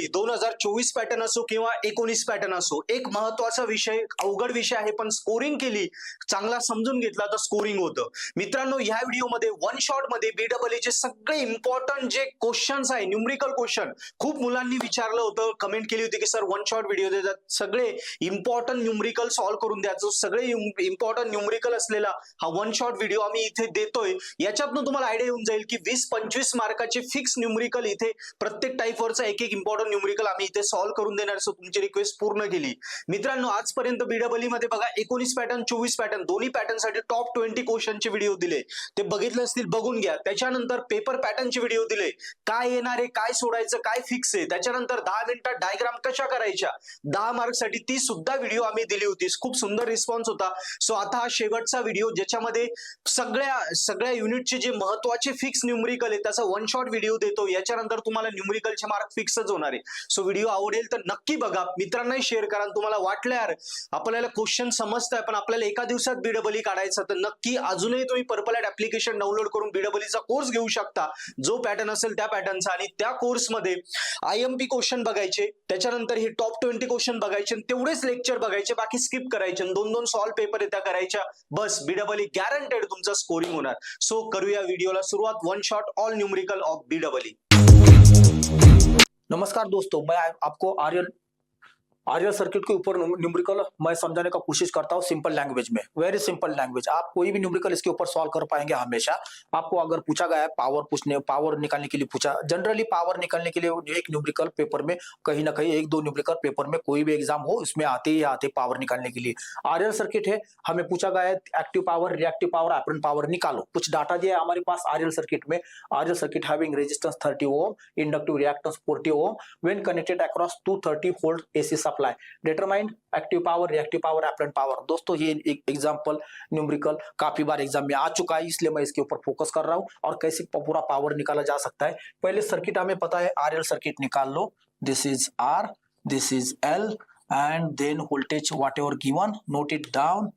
बली 2024 pattern असो किंवा 19 pattern असो, एक महत्वाचा विषय, अवघड विषय आहे, पण स्कोरिंग केली, चांगला समजून घेतला तर स्कोरिंग होतं. मित्रांनो, ह्या व्हिडिओमध्ये वन शॉट मध्ये बीडब्ल्यूचे सगळे इम्पॉर्टंट जे क्वेश्चन्स आहे, न्यूमरिकल क्वेश्चन, खूप मुलांनी विचारलं होतं, कमेंट केली होती की सर वन शॉट व्हिडिओ देतात, सगळे इम्पॉर्टंट न्यूमरिकल सॉल्व्ह करून द्यायचं, सगळे इम्पॉर्टंट न्यूमरिकल असलेला हा वन शॉट व्हिडिओ आम्ही इथे देतोय. याच्यातून तुम्हाला आयडिया येऊन जाईल की 20-25 मार्काचे फिक्स न्यूमरिकल इथे प्रत्येक टाइप वरचा एक एक इम्पॉर्टंट न्यूमरिकल आम्ही इथे सॉल्व्ह करून देणार. सो तुमची रिक्वेस्ट पूर्ण केली. मित्रांनो, आजपर्यंत बीडब्ल्यू मध्ये बघा 19 पॅटर्न 24 पॅटर्न दोन्ही पॅटर्न साठी टॉप 20 क्वेश्चनचे व्हिडिओ दिले, ते बघितले असतील बघून घ्या. त्याच्यानंतर पेपर पॅटर्नचे व्हिडिओ दिले, काय येणार आहे, काय सोडायचं, काय फिक्स आहे. त्याच्यानंतर 10 मिनिटात डायग्राम कशा करायच्या 10 मार्क साठी ती सुद्धा व्हिडिओ आम्ही दिली होती. खूप सुंदर रिस्पॉन्स होता. सो आता हा शेवटचा व्हिडिओ ज्याच्यामध्ये सगळ्या युनिटचे जे महत्वाचे फिक्स न्यूमरिकल आहे त्याचा वन शॉट व्हिडिओ देतो. याच्यानंतर तुम्हाला न्यूमरिकलचे मार्क फिक्सच होणार आहे. सो व्हिडिओ आवडेल तर नक्की बघा, मित्रांनाही शेअर करा. तुम्हाला वाटलं यार आपल्याला क्वेश्चन समजताय पण आपल्याला एका दिवसात बीडब्ल्यू काढायचं, तर नक्की अजूनही तुम्ही पर्पल ऍट ऍप्लिकेशन डाउनलोड करून बीडब्ल्यूचा कोर्स घेऊ शकता, जो पॅटर्न असेल त्या पॅटर्नचा. आणि त्या कोर्समध्ये आयएमपी क्वेश्चन बघायचे, त्याच्यानंतर हे टॉप 20 क्वेश्चन बघायचे, तेवढेच लेक्चर बघायचे, बाकी स्किप करायचे, 2-2 सॉल्व पेपर येत्या करायच्या. बस बीडब्ल्यू गॅरंटेड तुमचं स्कोरिंग होणार. सो करूया व्हिडिओला सुरुवात. One shot all numerical of BW. नमस्कार दोस्तों, मैं आपको आर्यल सर्किट के ऊपर न्यूमेरिकल मैं समझाने का कोशिश करता हूँ सिंपल लैंग्वेज में, वेरी सिंपल लैंग्वेज. आप कोई भी न्यूमेरिकल इसके ऊपर सॉल्व कर पाएंगे हमेशा. आपको अगर पूछा गया है पावर निकालने के लिए पूछा, जनरली पावर निकालने के लिए एक न्यूमेरिकल पेपर में कहीं ना कहीं 1-2 न्यूमेरिकल पेपर में कोई भी एग्जाम हो इसमें आते ही आते पावर निकालने के लिए. आर्यल सर्किट है, हमें पूछा गया है active power, reactive power, apparent power निकालो. कुछ डाटा दिया है हमारे पास आर्यल सर्किट में. R L circuit having resistance 30 ohm, inductive reactance 40 ohm when connected across 230 volt AC supply. Determine active power, reactive power, apparent power. दोस्तों ये एक एग्जांपल न्यूमेरिकल काफी बार एग्जाम में आ चुका है, इसलिए मैं इसके ऊपर फोकस कर रहा हूं. और कैसे पूरा पावर निकाला जा सकता है. पहले सर्किट हमें पता है, आरएल सर्किट निकाल लो. This is R, this is L, and then voltage whatever given, note it down.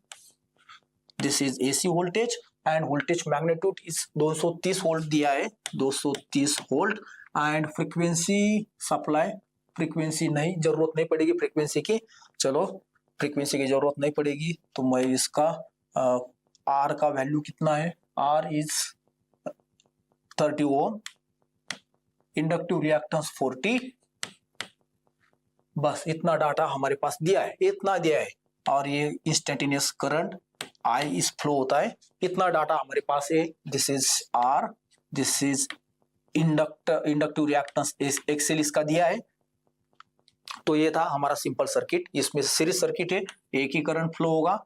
This is AC voltage and voltage magnitude is 230 volt दिया है, 230 volt. And frequency supply, frequency नहीं, जरूरत नहीं पड़ेगी frequency की. चलो फ्रीक्वेंसी की जरूरत नहीं पड़ेगी, तो मैं इसका आर का वैल्यू कितना है, R is 30 ohm, inductive reactance 40. बस इतना डाटा हमारे पास दिया है, इतना दिया है. और ये इंस्टेंटेनियस करंट आई इस फ्लो होता है, इतना डाटा हमारे पास है. This is R, this is inductive reactance XL इसका दिया है. तो ये था हमारा सिंपल सर्किट. इसमें सीरीज सर्किट है, एक ही करंट फ्लो होगा.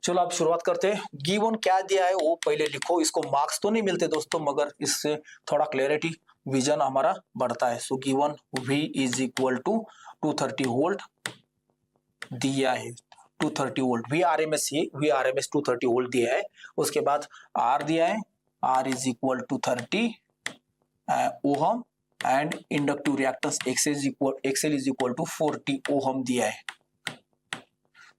चलो अब शुरुआत करते हैं. गिवन क्या दिया है वो पहले लिखो. इसको मार्क्स तो नहीं मिलते दोस्तों, मगर इससे थोड़ा क्लैरिटी, विजन हमारा बढ़ता है. So given V is equal to 230 volt दिया है. 230 वोल्ट VRMS, ये VRMS 230 वोल्ट दिया है. उसके बाद R दिया है, R is equal to 30 ohm and inductive reactance XL is equal to 40 ohm दिया है.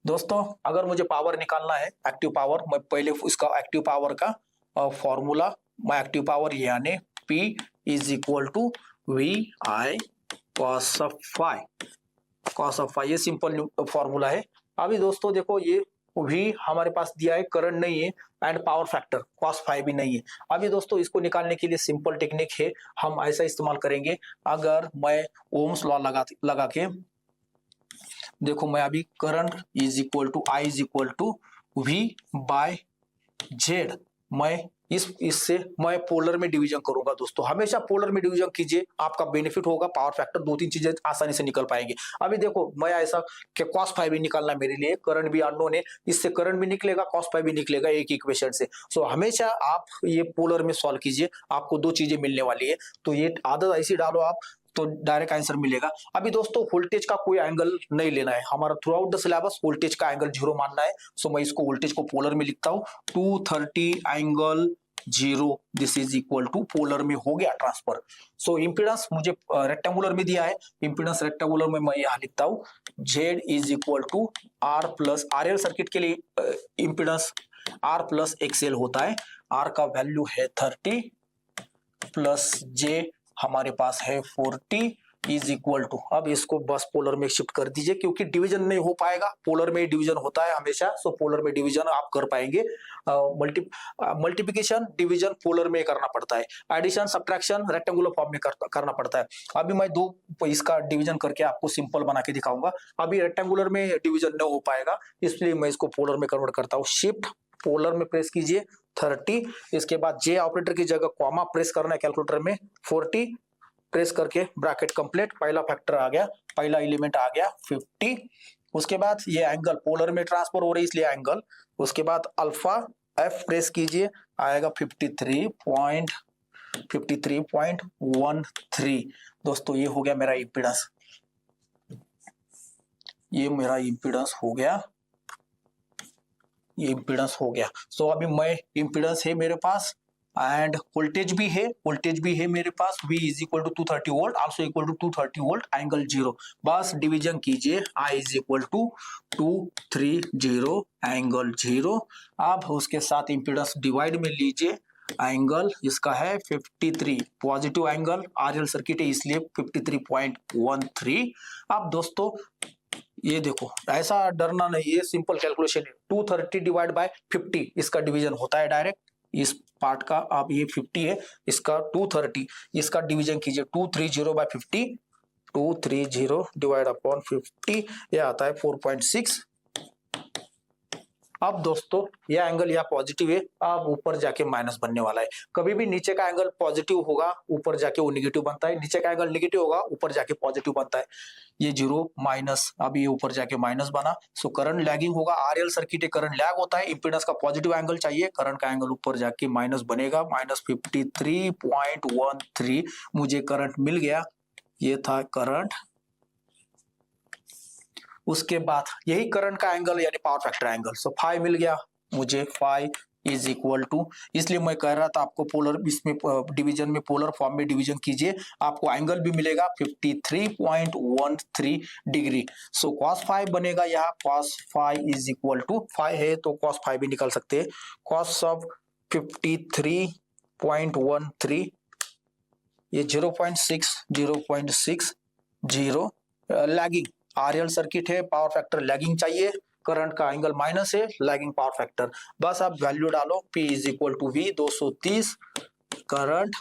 दोस्तों अगर मुझे पावर निकालना है, एक्टिव पावर, मैं पहले इसका एक्टिव पावर का फॉर्मूला, मैं एक्टिव पावर यानी P is equal to VI cos of phi, ये सिंपल फॉर्मूला है. अभी दोस्तों देखो, ये V हमारे पास दिया है, करंट नहीं है, and power factor cos phi भी नहीं है. अभी दोस्तों इसको निकालने के लिए सिंपल टेक्निक है, हम ऐसा इस्तेमाल करेंगे. अगर मैं ओम्स लॉ लगा के देखो, मैं अभी current is equal to I is equal to V by Z, मैं इससे मैं पोलर में डिवीजन करूंगा. दोस्तों हमेशा पोलर में डिवीजन कीजिए, आपका बेनिफिट होगा. पावर फैक्टर 2-3 चीजें आसानी से निकल पाएंगे. अभी देखो मैं ऐसा कि cos फाई भी निकालना मेरे लिए, करंट भी अननोन है, इससे करंट भी निकलेगा, cos फाई भी निकलेगा एक इक्वेशन से. सो हमेशा आप ये पोलर में सॉल्व कीजिए, आपको 2 चीजें मिलने वाली है. तो ये आदत ऐसी डालो आप, तो डायरेक्ट आंसर मिलेगा. अभी दोस्तों वोल्टेज का कोई एंगल नहीं लेना है, हमारा through out the syllabus voltage का एंगल 0 मानना है. सो मैं इसको वोल्टेज को पोलर में लिखता हूं, 230 angle 0, this is equal to polar में हो गया ट्रांसफर. सो इंपीडेंस मुझे रेक्टेंगुलर में दिया है, इंपीडेंस रेक्टेंगुलर में मैं यहां लिखता हूं Z is equal to R plus, RL circuit के लिए इंपीडेंस R प्लस XL होता है. R का वैल्यू है 30 प्लस J हमारे पास है 40 इज इक्वल टू, अब इसको बस पोलर में शिफ्ट कर दीजिए क्योंकि डिवीजन नहीं हो पाएगा, पोलर में डिवीजन होता है हमेशा, सो पोलर में डिवीजन आप कर पाएंगे। मल्टीप्लिकेशन डिवीजन पोलर में करना पड़ता है, एडिशन सब्ट्रैक्शन रेक्टेंगुलर फॉर्म में करना पड़ता है। अभी मैं दो इसका डिवीजन करके आपको सिंपल बना के दिखाऊंगा। अभी रेक्टेंगुलर में डिवीजन नहीं हो पाएगा, इसलिए मैं इसको पोलर में कन्वर्ट करता हूँ। शिफ्ट पोलर में प्रेस कीजिए 30, इसके बाद जे ऑपरेटर की जगह कॉमा प्रेस करना है कैलकुलेटर में, 40 प्रेस करके ब्रैकेट कंप्लीट, पहला फैक्टर आ गया, पहला एलिमेंट आ गया 50। उसके बाद ये एंगल पोलर में ट्रांसफर हो रही है इसलिए एंगल, उसके बाद अल्फा एफ प्रेस कीजिए, आएगा 53.13। दोस्तों ये हो गया मेरा इम्पीडेंस, ये मेरा इम्पीडेंस हो गया, ये इम्पीडेंस हो गया। सो अभी मैं इम्पीडेंस है मेरे पास एंड वोल्टेज भी है, मेरे पास V is equal to 230 volt, also equal to 230 volt, angle 0। बस डिवीजन कीजिए, I is equal to 230 angle 0। अब उसके साथ इम्पीडेंस डिवाइड में लीजिए, एंगल इसका है 53, पॉजिटिव एंगल, RL सर्किट है इसलिए 53.13। अब दोस्तों ये देखो, ऐसा डरना नहीं है, सिंपल कैलकुलेशन है। 230 डिवाइड बाय 50 इसका डिवीजन होता है डायरेक्ट, इस पार्ट का। अब ये 50 है, इसका 230, इसका डिवीजन कीजिए 230 बाय 50, 230 डिवाइड अपॉन 50, ये आता है 4.6। अब दोस्तों यह एंगल यहाँ पॉजिटिव है, अब ऊपर जाके माइनस बनने वाला है। कभी भी नीचे का एंगल पॉजिटिव होगा ऊपर जाके वो निगेटिव बनता है, नीचे का एंगल नेगेटिव होगा ऊपर जाके पॉजिटिव बनता है। ये 0 माइनस, अब ये ऊपर जाके माइनस बना, सो करंट लैगिंग होगा। RL सर्किट करंट लैग होता है, इंपीडेंस का पॉजिटिव एंगल चाहिए, करंट का एंगल ऊपर जाके माइनस बनेगा, -53.13 मुझे करंट मिल गया, ये था करंट। उसके बाद यही करंट का एंगल यानी पावर फैक्टर एंगल, सो 5 मिल गया मुझे, 5 इज इक्वल टू, इसलिए मैं कह रहा था आपको पोलर इसमें डिवीजन में, पोलर फॉर्म में डिवीजन कीजिए, आपको एंगल भी मिलेगा 53.13 डिग्री। सो cos 5 बनेगा यहाँ, cos 5 इज इक्वल टू, 5 है तो cos 5 भी निकाल सकते हैं, cos ऑफ 53.13, ये 0.60 लैगिंग, RL सर्किट है, पावर फैक्टर लैगिंग चाहिए, करंट का एंगल माइनस है, लैगिंग पावर फैक्टर। बस आप वैल्यू डालो, P is equal to V 230, current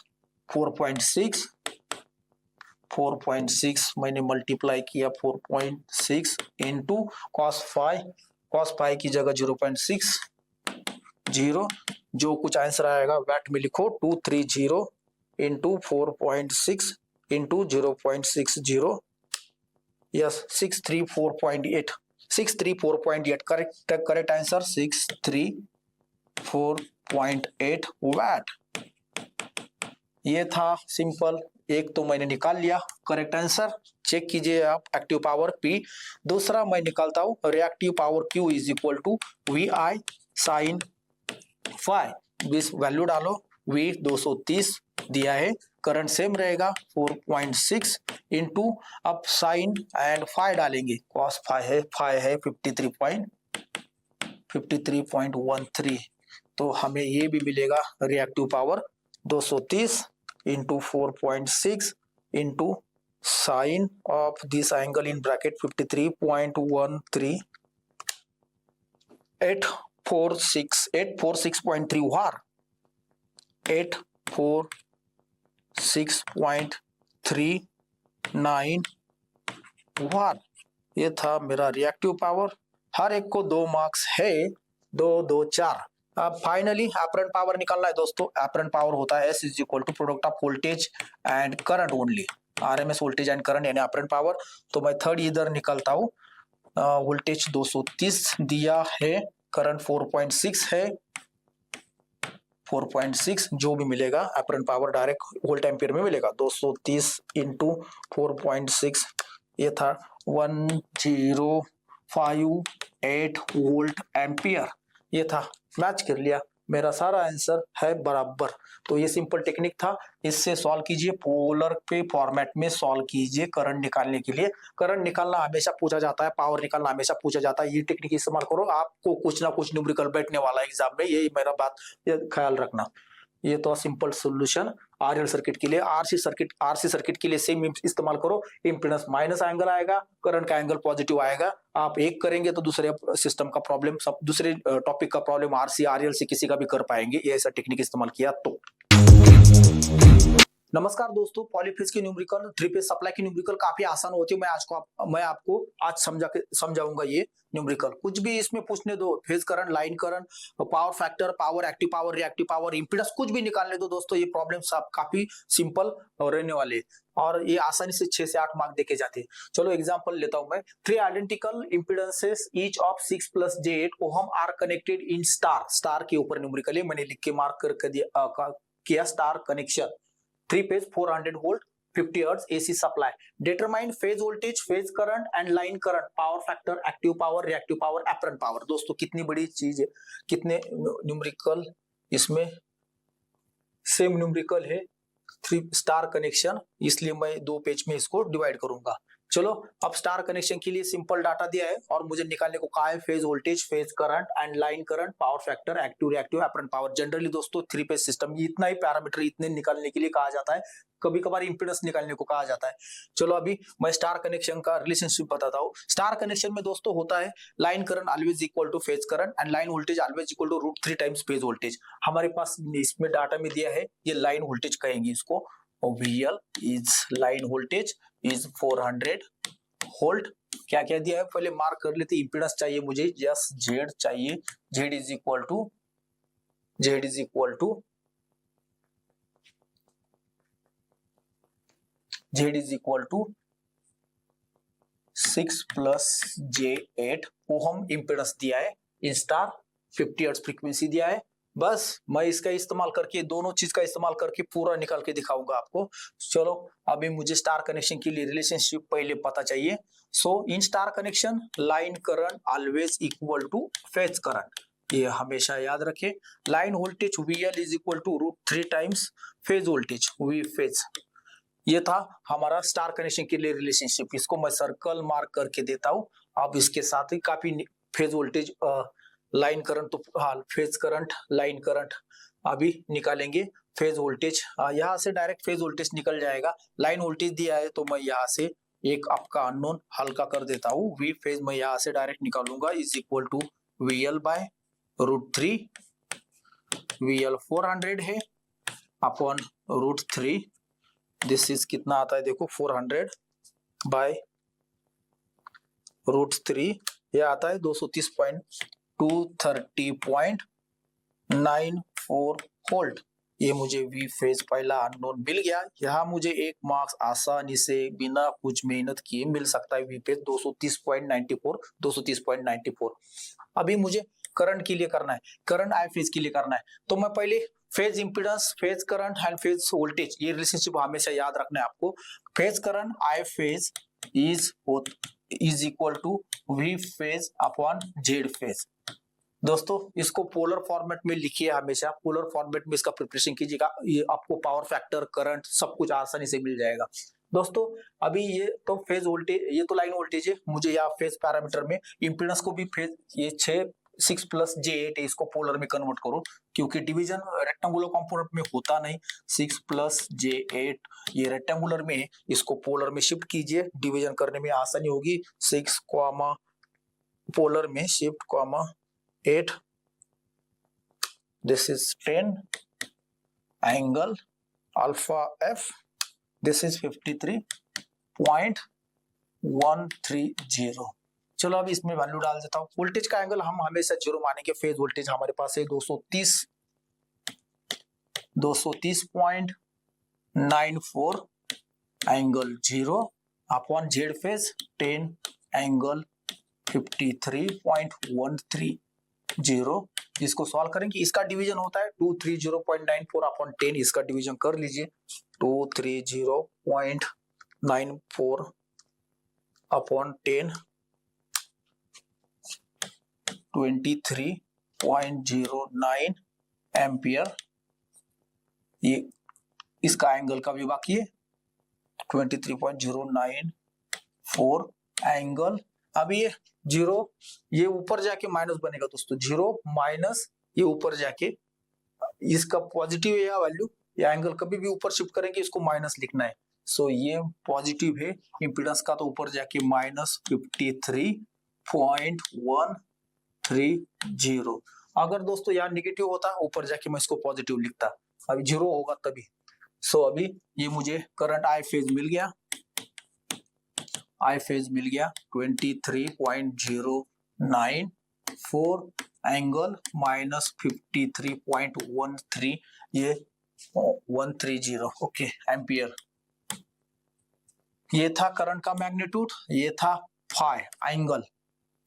4.6 मैंने मल्टीप्लाई किया 4.6 इंटू cos 5 की जगह 0.60, जो कुछ आंसर आएगा वैट में लिखो, 230 into 4.6 into 0.60, yes 634.8 correct answer 634.8 watt. ये था सिंपल, एक तो मैंने निकाल लिया करेक्ट आंसर, चेक कीजिए आप एक्टिव पावर P। दूसरा मैं निकालता हूं reactive power Q is equal to VI sine 5, इस वैल्यू डालो, V 230 दिया है, करंट सेम रहेगा 4.6 इंटू, अब साइन एंड 5 डालेंगे, cos 5 है 53.13, तो हमें ये भी मिलेगा reactive power 230 into 4.6 into sine of this angle in bracket 53.13, 846.3 वार, 846.39 वाट। ये था मेरा रिएक्टिव पावर। हर एक को 2 मार्क्स है, 2 2 4। अब फाइनली एपरेंट पावर निकालना है दोस्तों। एपरेंट पावर होता है S is equal to product of voltage and current only, RMS voltage and current यानी एपरेंट पावर। तो मैं थर्ड इधर निकालता हूँ, वोल्टेज 230 दिया है, करंट 4.6 है, 4.6 जो भी मिलेगा apparent power direct volt ampere में मिलेगा, 230 इंटू 4.6, ये था 1058 वोल्ट एम्पियर, ये था, मैच कर लिया, मेरा सारा आंसर है बराबर। तो ये सिंपल टेक्निक था, इससे सॉल्व कीजिए, पोलर पे फॉर्मेट में सॉल्व कीजिए करंट निकालने के लिए। करंट निकालना हमेशा पूछा जाता है, पावर निकालना हमेशा पूछा जाता है, ये टेक्निक इस्तेमाल करो, आपको कुछ ना कुछ न्यूमेरिकल बैठने वाला है एग्जाम में, यही मेरा बात ख्याल रखना। ये तो सिंपल सॉल्यूशन आरएल सर्किट के लिए। आरसी सर्किट के लिए सेम इस्तेमाल करो, इम्पीडेंस माइनस एंगल आएगा, करंट का एंगल पॉजिटिव आएगा। आप एक करेंगे तो दूसरे सिस्टम का प्रॉब्लम, सब दूसरे टॉपिक का प्रॉब्लम आरसी आरएल से किसी का भी कर पाएंगे, ये ऐसा टेक्निक इस्तेमाल किया तो। नमस्कार दोस्तों, पॉलीफेज की न्यूमेरिकल, थ्री फेज सप्लाई की न्यूमेरिकल काफी आसान होती है। मैं आपको आज समझाऊंगा ये न्यूमेरिकल। कुछ भी इसमें पूछने दो, phase current, line current, power factor, power, active power, reactive power, impedance, कुछ भी निकालने दो दोस्तों, ये प्रॉब्लम सब काफी सिंपल रहने वाले और ये आसानी से 6 से 8 मार्क देके जाते हैं। चलो एग्जांपल लेता हूं मैं। 3 identical impedances each of 6 + j8 ohm are connected in star के ऊपर न्यूमेरिकल है, मैंने लिख के मार्क करके किया star connection. 3 phase 400 volt 50 hertz AC supply. Determine phase voltage, phase current and line current, power factor, active power, reactive power, apparent power. दोस्तों कितनी बड़ी चीज है, कितने न्यूमेरिकल इसमें सेम न्यूमेरिकल है। 3 स्टार कनेक्शन, इसलिए मैं 2 पेज में इसको डिवाइड करूंगा। चलो अब स्टार कनेक्शन के लिए सिंपल डाटा दिया है और मुझे निकालने को कहा है phase voltage, phase current and line current, power factor, active reactive, apparent power. Generally दोस्तों 3 फेज सिस्टम इतना ही पैरामीटर इतने निकालने के लिए कहा जाता है, कभी कभार इंपीडेंस निकालने को कहा जाता है। चलो अभी मैं स्टार कनेक्शन का रिलेशनशिप बताता हूँ। स्टार कनेक्शन में दोस्तों होता है line current always equal to phase current and line voltage always equal to √3 times phase voltage. हमारे पास इसमें डाटा में दिया है, ये लाइन वोल्टेज कहेंगे इसको। VL is line voltage is 400 volt. क्या क्या दिया है पहले मार्क कर लेते। इंपीडेंस चाहिए मुझे, यस Z चाहिए, Z is equal to 6 + j8 ohm impedance दिया है इन स्टार, 50 हर्ट्ज फ्रीक्वेंसी दिया है। बस मैं इसका इस्तेमाल करके, दोनों चीज का इस्तेमाल करके पूरा निकाल के दिखाऊंगा आपको। चलो अभी मुझे स्टार कनेक्शन के लिए रिलेशनशिप पहले पता चाहिए। So in star connection line current always equal to phase current, ये हमेशा याद रखें। Line voltage VL is equal to √3 times phase voltage V phase. ये था हमारा स्टार कनेक्शन के लिए रिलेशनशिप, इसको मैं सर्कल मार्क करके देता हूं। अब इसके साथ ही काफी फेज वोल्टेज, लाइन करंट, तो हाँ फेज करंट, लाइन करंट अभी निकालेंगे। फेज वोल्टेज यहाँ से डायरेक्ट फेज वोल्टेज निकल जाएगा। लाइन वोल्टेज दिया है तो मैं यहाँ से एक आपका अननोन हल्का कर देता हूँ। V फेज मैं यहाँ से डायरेक्ट निकालूंगा is equal to VL by √3। VL 400 है अपॉन √3, दिस इज कितना आता है देखो, 400 बाय √3, ये आता है 230.94 वोल्ट। ये मुझे V फेज पहला अननोन मिल गया। यहाँ मुझे 1 मार्क्स आसानी से बिना कुछ मेहनत किए मिल सकता है। V phase 230.94। अभी मुझे करंट के लिए करना है, करंट आई फेज के लिए करना है, तो मैं पहले phase impedance, phase current and phase voltage, ये रिलेशनशिप हमेशा याद रखना है आपको। Phase current I phase is equal to V phase upon Z phase. दोस्तों इसको पोलर फॉर्मेट में लिखिए, हमेशा पोलर फॉर्मेट में इसका प्रिपरेशन कीजिएगा, ये आपको पावर फैक्टर, करंट सब कुछ आसानी से मिल जाएगा। दोस्तों अभी ये तो फेज वोल्टेज, ये तो लाइन वोल्टेज है, मुझे यहाँ फेज पैरामीटर में इंपीडेंस को भी फेज, ये 6 + j8 है, इसको पोलर में कन्वर्ट करो क्योंकि डिवीजन रेक्टेंगुलर कंपोनेंट में होता नहीं। 6 + j8 ये रेक्टेंगुलर में है, इसको पोलर में शिफ्ट कीजिए, डिवीजन करने में आसानी होगी। 6 पोलर में shift 8, this is 10 angle alpha f, this is 53.130। चलो अब इसमें वैल्यू डाल देता हूं। वोल्टेज का एंगल हम हमेशा 0 मानेंगे। फेज वोल्टेज हमारे पास है 230.94 angle 0 upon Z phase 10 angle 53.130। इसको सॉल्व करेंगे, इसका डिवीजन होता है 230.94 अपॉन 10, इसका डिवीजन कर लीजिए। 230.94 अपॉन 10 23.09 एम्पियर। ये इसका एंगल का विभाग किए 23.094 एंगल। अब ये 0, ये ऊपर जाके माइनस बनेगा दोस्तों, 0 माइनस ये ऊपर जाके इसका पॉजिटिव है या वैल्यू, या एंगल कभी भी ऊपर शिफ्ट करेंगे इसको माइनस लिखना है। सो ये पॉजिटिव है इम्पीडेंस का, तो ऊपर जाके -53.130। अगर दोस्तों यहाँ निगेटिव होता ऊपर जाके मैं इसको पॉजिटिव लिखता, अभी 0 होगा तभी। सो अभी ये मुझे करंट आई फेज मिल गया, आई फेज मिल गया 23.094 एंगल -53.13, ये 130 ओके एम्पियर। ये था करंट का मैग्नीट्यूड, ये था फाई एंगल,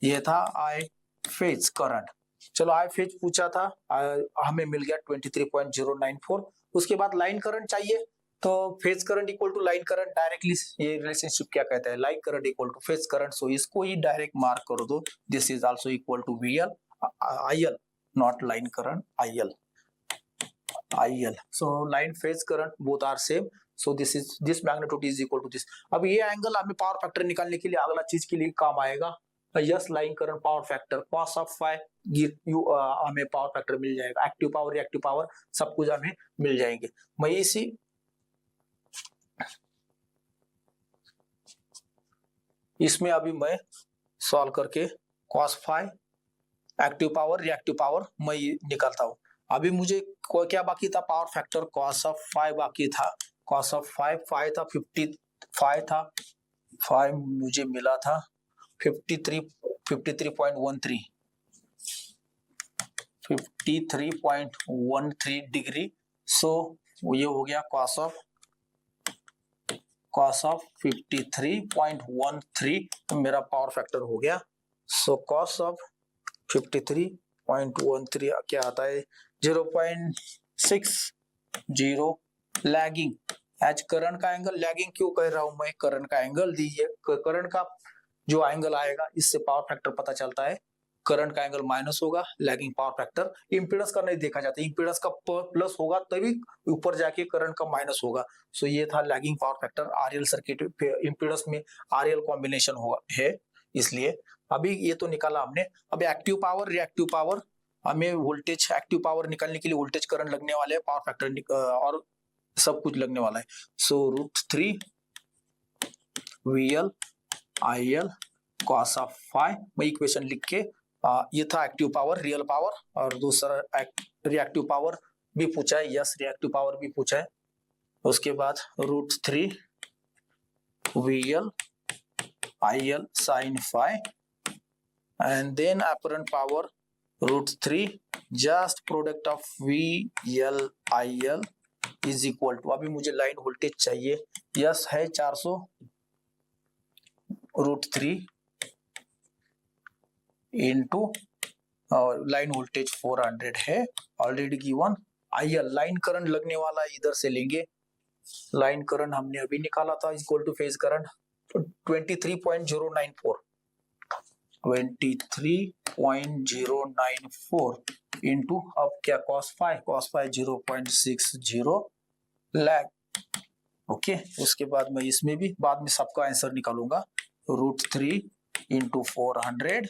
ये था आई फेज करंट। चलो आई फेज पूछा था, हमें मिल गया 23.094। उसके बाद लाइन करंट चाहिए, तो phase current equal to line current, directly ये रिलेशनशिप क्या कहता है, line current equal to phase current. So इसको ही डायरेक्ट मार्क कर दो, this is also equal to VL IL, not line current IL। So line phase current both are same. So this magnitude is equal to this. अब ये angle हमें power factor निकालने के लिए अगला चीज के लिए काम आएगा, yes line current power factor cos of phi, हमें पावर फैक्टर मिल जाएगा, एक्टिव पावर रिएक्टिव पावर सब कुछ हमें मिल जाएंगे। मैं इसी इसमें अभी मैं सॉल्व करके cos phi active power reactive power मैं निकालता हूँ। अभी मुझे क्या बाकी था, power factor cos of phi बाकी था। cos ऑफ फाई था 55 था, फाई मुझे मिला था 53.13 डिग्री। सो ये हो गया cos ऑफ 53.13, तो मेरा पावर फैक्टर हो गया। सो cos ऑफ 53.13 क्या आता है, 0.60 लैगिंग। एज करंट का एंगल लैगिंग क्यों कह रहा हूं मैं, करंट का एंगल दीजिए, करंट का जो एंगल आएगा इससे पावर फैक्टर पता चलता है, करंट का एंगल माइनस होगा, लैगिंग पावर फैक्टर। इंपीडेंस का नहीं देखा जाता, इंपीडेंस का प्लस होगा तभी ऊपर जाके करंट का माइनस होगा। सो ये था lagging power factor. RL circuit impedance में RL कॉम्बिनेशन होगा है, इसलिए अभी ये तो निकाला हमने। अब एक्टिव पावर रिएक्टिव पावर, हमें वोल्टेज एक्टिव पावर निकालने के लिए वोल्टेज करंट लगने वाले हैं, पावर फैक्टर और सब कुछ लगने वाला है। So √3 VL IL cos of phi, मैं इक्वेशन लिख के ये था एक्टिव पावर रियल पावर, और दूसरा रिएक्टिव पावर भी पूछा है, यस रिएक्टिव पावर भी पूछा है। उसके बाद √3 VL IL sin phi, and then apparent power √3 just product of VL IL is equal to, अभी मुझे लाइन वोल्टेज चाहिए, यस है 400, √3 इंटू लाइन वोल्टेज 400 है already given. IL line current लगने वाला इधर से लेंगे, लाइन करंट हमने अभी निकाला था equal to phase current 23.094 into अब क्या cos फाई 0.60 लैग। ओके, उसके बाद मैं इसमें भी बाद में सबका आंसर निकालूंगा, √3 इंटू 400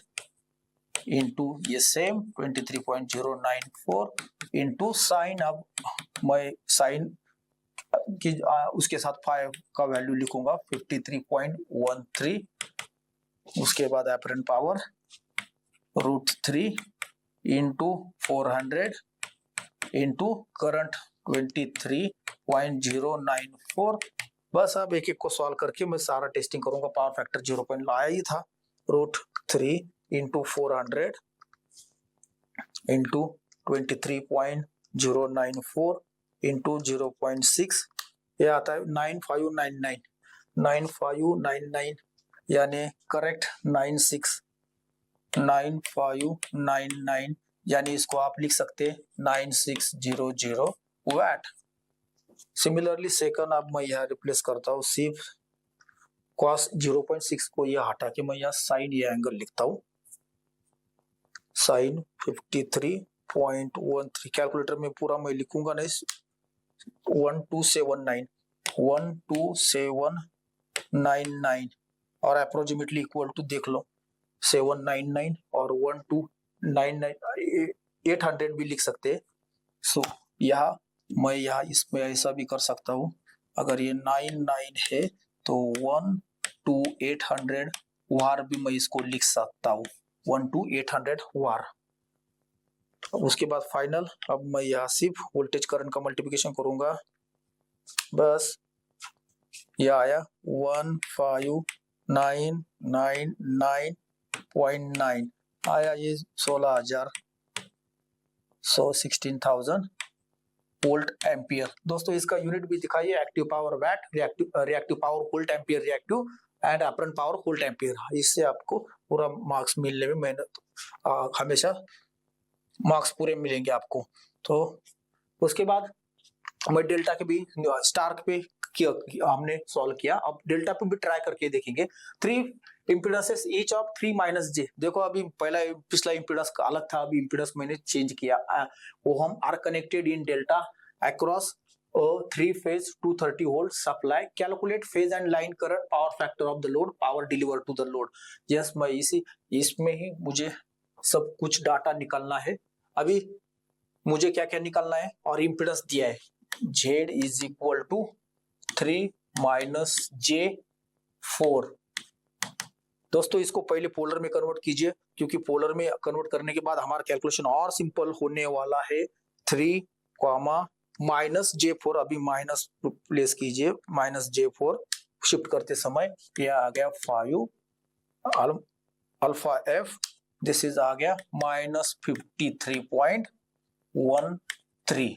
इंटू ये सेम 23.094 इंटू साइन, अब मैं साइन की उसके साथ फाई का वैल्यू लिखूंगा 53.13। उसके बाद apparent power √3 into 400 into current 23.094। बस अब एक एक को सॉल्व करके मैं सारा टेस्टिंग करूंगा। पावर फैक्टर 0 लाया ही था, √3 इंटू 400 इंटू 23.094 इंटू 0.6, ये आता है 9599 यानी करेक्ट 9599, यानी इसको आप लिख सकते हैं 9600 वाट। सिमिलरली सेकंड अब मैं यहाँ रिप्लेस करता हूँ, सिर्फ cos 0.6 को यह हटा के मैं यहाँ साइन ये एंगल लिखता हूँ, साइन 53.13। कैलकुलेटर में पूरा मैं लिखूंगा नहीं, 1279 और अप्रोक्सीमेटली इक्वल टू देख लो 799 और 1299 800 भी लिख सकते हैं। सो यहाँ मैं यहाँ इसमें ऐसा भी कर सकता हूँ, अगर ये 99 है तो 1 to 800 वार भी मैं इसको लिख सकता हूँ, 1 to 800 वार। उसके बाद फाइनल, अब मैं यहाँ सिर्फ वोल्टेज करंट का मल्टीप्लिकेशन करूंगा, बस ये आया 15,999.9 आया, ये 16,000 16,000 वोल्ट एम्पियर। दोस्तों इसका यूनिट भी दिखाइए, active power watt, reactive power volt ampere reactive and apparent power volt ampere. इससे आपको पूरा मार्क्स मिलने में मेहनत हमेशा मार्क्स पूरे मिलेंगे आपको। तो उसके बाद मैं डेल्टा के भी स्टार पे हमने सॉल्व किया, अब डेल्टा पे भी ट्राई करके देखेंगे। 3 इम्पीडेंसेस ईच ऑफ 3 माइनस जे। देखो अभी पिछला इम्पीडेंस का अलग था, अभी इम्पीडेंस मैंने चेंज किया। वो हम are connected in delta across 3 phase 230 volt supply, calculate phase and line current, power factor of the load, power deliver to the load. Yes, मैं इसमें ही मुझे सब कुछ डाटा निकालना है। अभी मुझे क्या क्या निकालना है, और इम्पीडेंस दिया है Z is equal to 3 minus J4। दोस्तों इसको पहले पोलर में कन्वर्ट कीजिए, क्योंकि पोलर में कन्वर्ट करने के बाद हमारा कैलकुलेशन और सिंपल होने वाला है। 3 माइनस J4, अभी माइनस प्लेस कीजिए, माइनस J4 शिफ्ट करते समय ये आ गया 5 अल्फा F, दिस इज आ गया माइनस 53.13।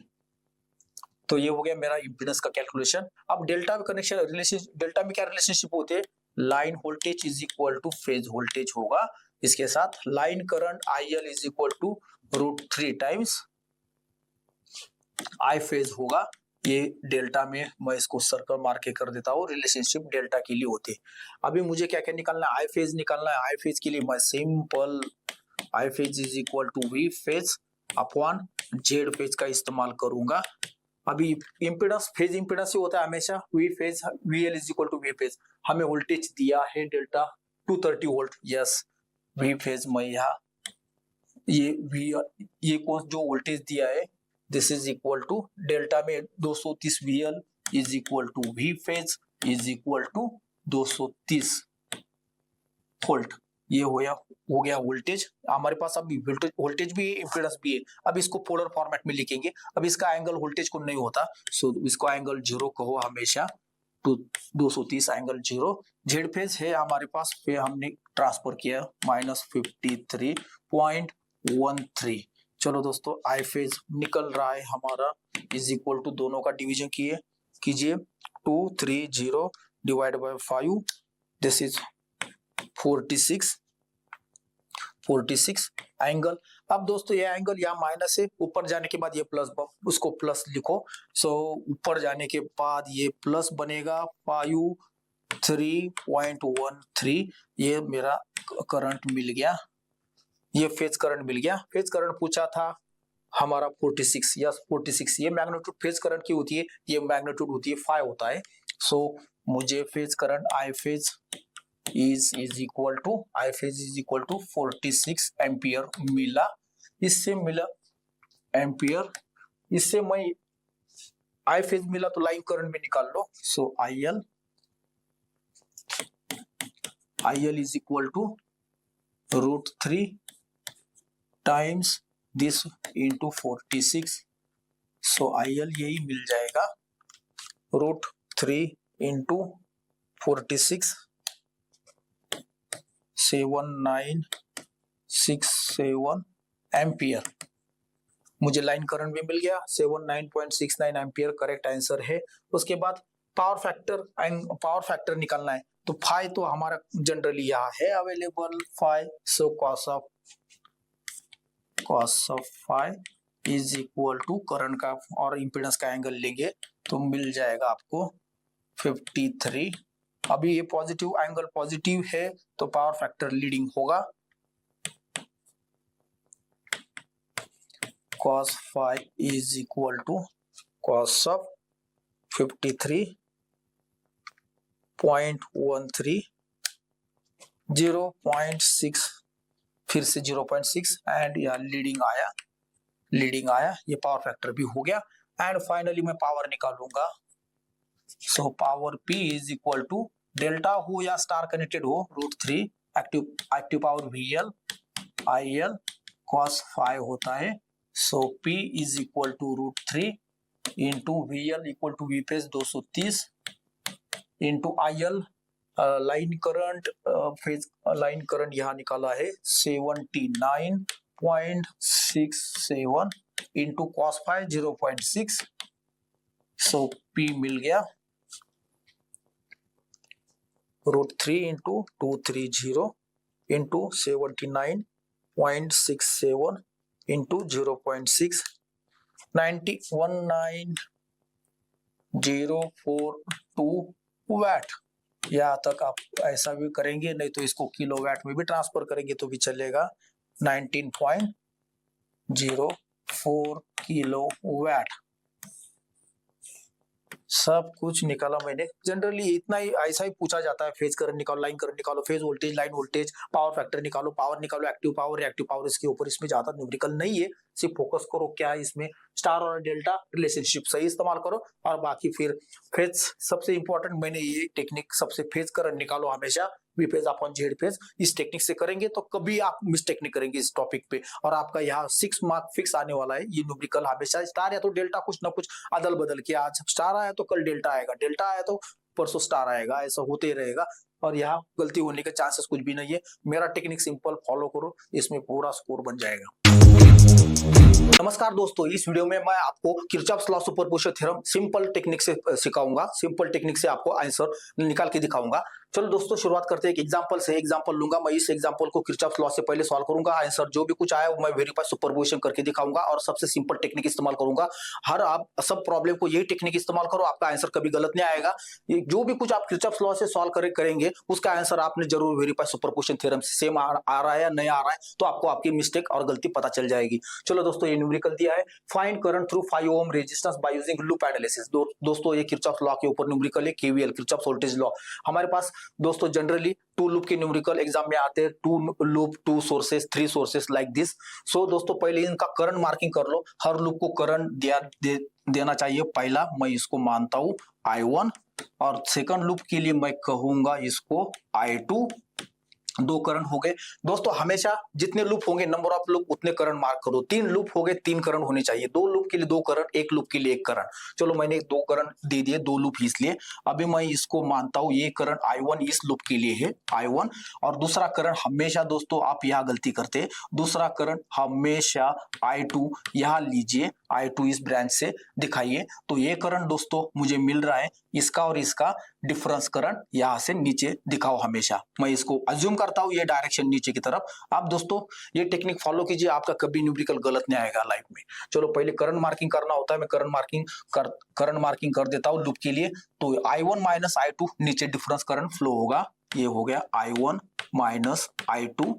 तो ये हो गया मेरा इम्पीडेंस का कैलकुलेशन। अब डेल्टा में कनेक्शन रिलेशनशिप, डेल्टा में क्या रिलेशनशिप होते हैं, line voltage is equal to phase voltage होगा, इसके साथ line current IL is equal to √3 times I phase होगा। ये डेल्टा में मैं इसको सर्कल मार के कर देता हूँ, रिलेशनशिप डेल्टा के लिए होते। अभी मुझे क्या क्या निकालना है, I फेज निकालना है। I फेज के लिए मैं simple I phase is equal to V phase upon Z phase का इस्तेमाल करूंगा। अभी इम्पीडेंस फेज इम्पीडेंस ही होता है हमेशा, V phase VL is equal to V phase. हमें वोल्टेज दिया है delta 230 volt, yes V phase मैं यहाँ ये कौन जो वोल्टेज दिया है, this is equal to delta में 230 VL is equal to V phase is equal to 230 volt. ये हो गया वोल्टेज। हमारे पास अभी वोल्टेज भी है, इम्पीडेंस भी है। अब इसको पोलर फॉर्मेट में लिखेंगे। अब इसका एंगल वोल्टेज को नहीं होता, सो इसको एंगल 0 कहो हमेशा, तो 230 एंगल 0। जेड फेज है हमारे पास, फिर हमने ट्रांसफर किया माइनस 53.13। चलो दोस्तों आई फेज निकल रहा है हमारा, इज इक्वल टू दोनों का डिवीजन कीजिए 230 divide by 5, this is 46 angle. अब दोस्तों ये एंगल यहाँ माइनस है, ऊपर जाने के बाद ये प्लस, उसको प्लस लिखो। सो ऊपर जाने के बाद ये प्लस बनेगा 53.13। ये मेरा करंट मिल गया, ये फेज करंट मिल गया। फेज करंट पूछा था हमारा 46, यस 46। ये मैग्नीट्यूड फेज करंट की होती है, ये मैग्नीट्यूड होती है 5 होता है। सो मुझे phase current I phase is equal to 46 ampere मिला। इससे मिला एम्पियर, इससे मैं आई फेज मिला तो लाइन करंट में निकाल लो। So IL is equal to √3 times this into 46। So IL यही मिल जाएगा, √3 इंटू 46, 7967 एम्पियर। मुझे लाइन करंट भी मिल गया, 79.69 एम्पियर करेक्ट आंसर है। उसके बाद पावर फैक्टर निकालना है, तो फाई तो हमारा जनरली यहाँ है available, phi. So cos of phi is equal to current का और इम्पीडेंस का एंगल लेंगे तो मिल जाएगा आपको 53। अभी ये पॉजिटिव एंगल पॉजिटिव है तो पावर फैक्टर लीडिंग होगा। cos phi is equal to cos of 53.13, 0.6, फिर से 0.6 एंड यहाँ लीडिंग आया, लीडिंग आया, ये पावर फैक्टर भी हो गया। एंड फाइनली मैं पावर निकालूंगा। So power P is equal to delta हो या स्टार कनेक्टेड हो √3 active power VL IL cos phi होता है। So P is equal to √3 into VL equal to Vphase 230 into IL line current phase line current यहाँ निकाला है 79.67 into cos phi 0.6। So P मिल गया √3 इंटू 230 इंटू 79.67 इंटू 0.6 919042 वैट। यहाँ तक आप ऐसा भी करेंगे, नहीं तो इसको किलोवाट में भी ट्रांसफर करेंगे तो भी चलेगा। 19.04 किलोवाट सब कुछ निकाला मैंने। जनरली इतना ही ऐसा ही पूछा जाता है, फेज करंट निकालो, लाइन करंट निकालो, phase voltage, line voltage, power factor निकालो, पावर निकालो, एक्टिव पावर, रिएक्टिव पावर। इसके ऊपर इसमें ज्यादा न्यूमेरिकल नहीं है, सिर्फ फोकस करो क्या है इसमें स्टार और डेल्टा रिलेशनशिप सही इस्तेमाल करो, और बाकी फिर फेज सबसे इंपॉर्टेंट मैंने ये टेक्निक सबसे, फेज करंट निकालो हमेशा V phase upon Z phase. इस टेक्निक से करेंगे तो कभी आप मिस्टेक नहीं करेंगे इस टॉपिक पे, और आपका यहाँ 6 मार्क फिक्स आने वाला है। ये न्यूमेरिकल हमेशा स्टार या तो डेल्टा कुछ ना कुछ अदल बदल के, आज स्टार आया तो कल डेल्टा आएगा, डेल्टा आया तो परसों स्टार आएगा, ऐसा होते रहेगा। और यहाँ गलती होने के चांसेस कुछ भी नहीं है। मेरा टेक्निक सिंपल फॉलो करो, इसमें पूरा स्कोर बन जाएगा। नमस्कार दोस्तों, इस वीडियो में मैं आपको Kirchhoff's law superposition theorem simple technique से सिखाऊंगा। सिंपल टेक्निक से आपको आंसर निकाल के दिखाऊंगा। चलो दोस्तों शुरुआत करते हैं एक एग्जांपल से। एग्जांपल लूंगा मैं, इस एग्जांपल को किरचॉफ्स लॉ से पहले सॉल्व करूंगा। आंसर जो भी कुछ आया वो मैं वेरीफाई सुपरपोजिशन करके दिखाऊंगा, और सबसे सिंपल टेक्निक इस्तेमाल करूंगा। हर आप सब प्रॉब्लम को यही टेक्निक इस्तेमाल करो, आपका आंसर कभी गलत नहीं आएगा। जो भी कुछ आप किरचॉफ्स लॉ से सॉल्व करेंगे उसका आंसर आपने जरूर वेरीफाई सुपरपोजिशन थ्योरम से सेम आ रहा है या नहीं आ रहा है, तो आपको आपकी मिस्टेक और गलती पता चल जाएगी। चलो दोस्तों, ये न्यूमेरिकल दिया है, find current through 5 ohm resistance by using loop analysis. दोस्तों ये किरचॉफ्स लॉ के ऊपर न्यूमेरिकल है, KVL किरचॉफ्स वोल्टेज लॉ। हमारे पास दोस्तों जनरली 2 लूप के न्यूमेरिकल एग्जाम में आते हैं, 2 loop 2 sources 3 sources like this. So दोस्तों पहले इनका करंट मार्किंग कर लो, हर लूप को करंट देना चाहिए। पहला मैं इसको मानता हूं I1, और सेकंड लूप के लिए मैं कहूंगा इसको I2। 2 करंट हो गए दोस्तों। हमेशा जितने लूप होंगे नंबर ऑफ लूप उतने करंट मार्क करो। 3 लूप हो गए 3 करंट होने चाहिए। 2 लूप के लिए 2 करंट, 1 लूप के लिए 1 करंट। चलो मैंने 2 करंट दे दिए, 2 लूप इसलिए। अभी मैं इसको मानता हूं ये करंट I1 इस लूप के लिए है I1, और दूसरा करंट हमेशा दोस्तों आप यहाँ गलती करते हैं, दूसरा करंट हमेशा I2 यहाँ लीजिए, I2 इस ब्रांच से दिखाइए। तो ये करंट दोस्तों मुझे मिल रहा है, इसका और इसका डिफरेंस करंट यहाँ से नीचे दिखाओ हमेशा। मैं इसको अज्यूम करता हूं ये डायरेक्शन नीचे की तरफ। आप दोस्तों ये टेक्निक फॉलो कीजिए, आपका कभी न्यूमेरिकल गलत नहीं आएगा लाइफ में। चलो पहले करंट मार्किंग करना होता है, मैं करंट मार्किंग कर देता हूं लूप के लिए। तो I1 माइनस I2 नीचे डिफरेंस करंट फ्लो होगा, ये हो गया I1 माइनस I2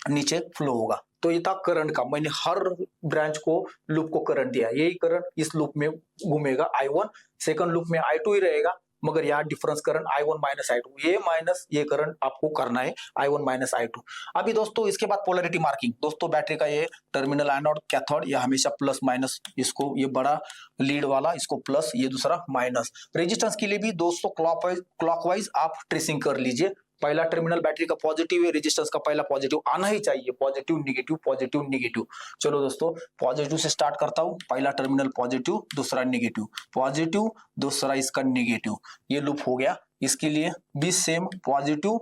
नीचे फ्लो होगा। तो ये था करंट का, मैंने हर ब्रांच को लूप को करंट दिया। यही करंट इस लूप में घूमेगा I1, सेकंड लूप में I2 ही रहेगा, मगर यहाँ difference current I1 minus I2, ये माइनस ये करंट आपको करना है I1 माइनस I2। अभी दोस्तों इसके बाद पोलैरिटी मार्किंग। दोस्तों बैटरी का ये टर्मिनल एनोड कैथोड, ये हमेशा प्लस माइनस, इसको ये बड़ा लीड वाला इसको प्लस, ये दूसरा माइनस। रेजिस्टेंस के लिए भी दोस्तों क्लॉकवाइज आप ट्रेसिंग कर लीजिए। पहला टर्मिनल बैटरी का पॉजिटिव है, रेजिस्टेंस का पहला पॉजिटिव आना ही चाहिए, पॉजिटिव नेगेटिव पॉजिटिव नेगेटिव। चलो दोस्तों पॉजिटिव से स्टार्ट करता हूं, पहला टर्मिनल पॉजिटिव, दूसरा नेगेटिव, पॉजिटिव दूसरा इसका नेगेटिव, ये लूप हो गया। इसके लिए भी सेम पॉजिटिव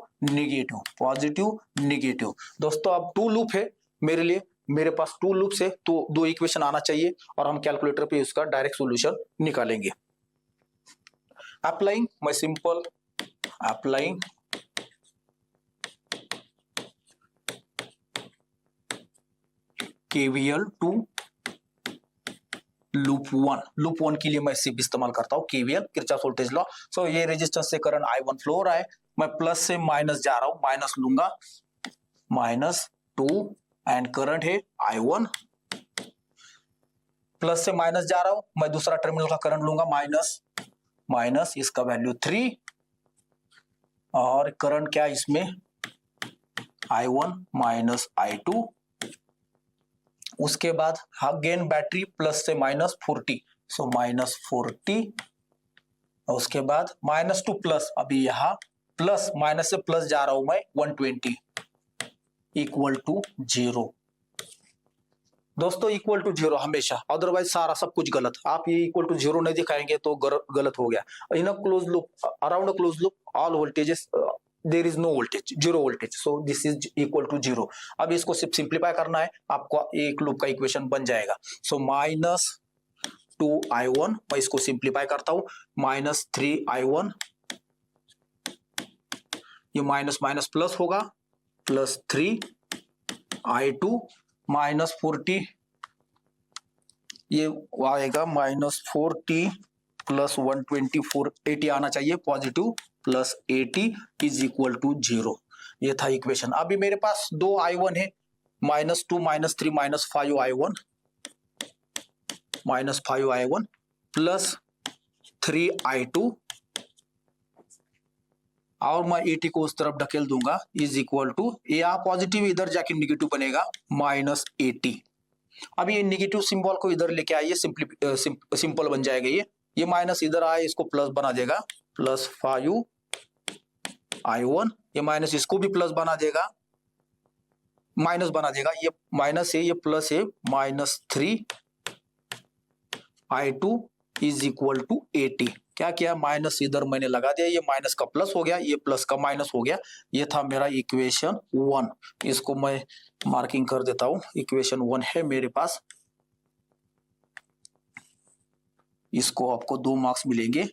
नेगेटिव। दोस्तों अब 2 लूप है मेरे लिए, मेरे पास 2 लूप से तो 2 इक्वेशन आना चाहिए, और हम कैलकुलेटर पे उसका डायरेक्ट सॉल्यूशन निकालेंगे। अप्लाइंग, मैं simple applying KVL to loop 1 के लिए मैं सिर्फ इस्तेमाल करता हूं KVL Kirchhoff's voltage law. So ये रेजिस्टेंस से करंट I1 फ्लो हो रहा है, मैं प्लस से माइनस जा रहा हूं, माइनस लूंगा -2, एंड करंट है I1, प्लस से माइनस जा रहा हूं, मैं दूसरा टर्मिनल का करंट लूंगा माइनस इसका वैल्यू 3, और करंट क्या इसमें I1 माइनस I2, उसके बाद अगेन बैटरी प्लस से -40, सो -40, और उसके बाद -टू प्लस, अभी यहाँ प्लस माइनस से प्लस जा रहा हूं मैं, 120 इक्वल टू 0। दोस्तों इक्वल टू 0 हमेशा, अदरवाइज सारा सब कुछ गलत। आप ये इक्वल टू 0 नहीं दिखाएंगे तो गलत हो गया। In a close loop, around a close loop, all voltages there is no voltage, 0 voltage, so this is equal to 0। अब इसको सिर्फ सिंप्लीफाई करना है, आपको एक लूप का इक्वेशन बन जाएगा। सो -2i1, मैं इसको सिंप्लीफाई करता हूं, -3i1, ये माइनस माइनस प्लस होगा, +3i2, -40, ये आएगा -40 प्लस 124, 80 आना चाहिए पॉजिटिव, +80 इज इक्वल टू 0। ये था इक्वेशन। अभी मेरे पास दो i1 है, -2, -3, -5i1, -5i1 प्लस 3i2, और मैं 80 को उस तरफ ढकेल दूंगा, इज इक्वल टू, ये पॉजिटिव इधर जाके निगेटिव बनेगा, -80। अब ये निगेटिव सिंबल को इधर लेके आइए, सिंपल बन जाएगा। ये माइनस इधर आए, इसको प्लस बना देगा, +5i1, ये माइनस इसको भी प्लस बना देगा, माइनस बना देगा, ये माइनस है, ये प्लस है, -3i2 इज इक्वल टू 80। क्या किया, माइनस इधर मैंने लगा दिया, ये माइनस का प्लस हो गया, ये प्लस का माइनस हो गया। ये था मेरा इक्वेशन 1। इसको मैं मार्किंग कर देता हूं, इक्वेशन 1 है मेरे पास। इसको आपको 2 मार्क्स मिलेंगे,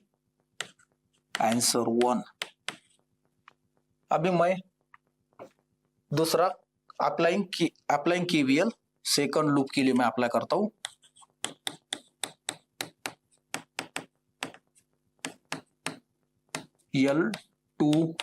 आंसर 1। अभी मैं दूसरा अप्लाइंग KVL सेकंड लूप के लिए मैं अप्लाई करता हूं। L2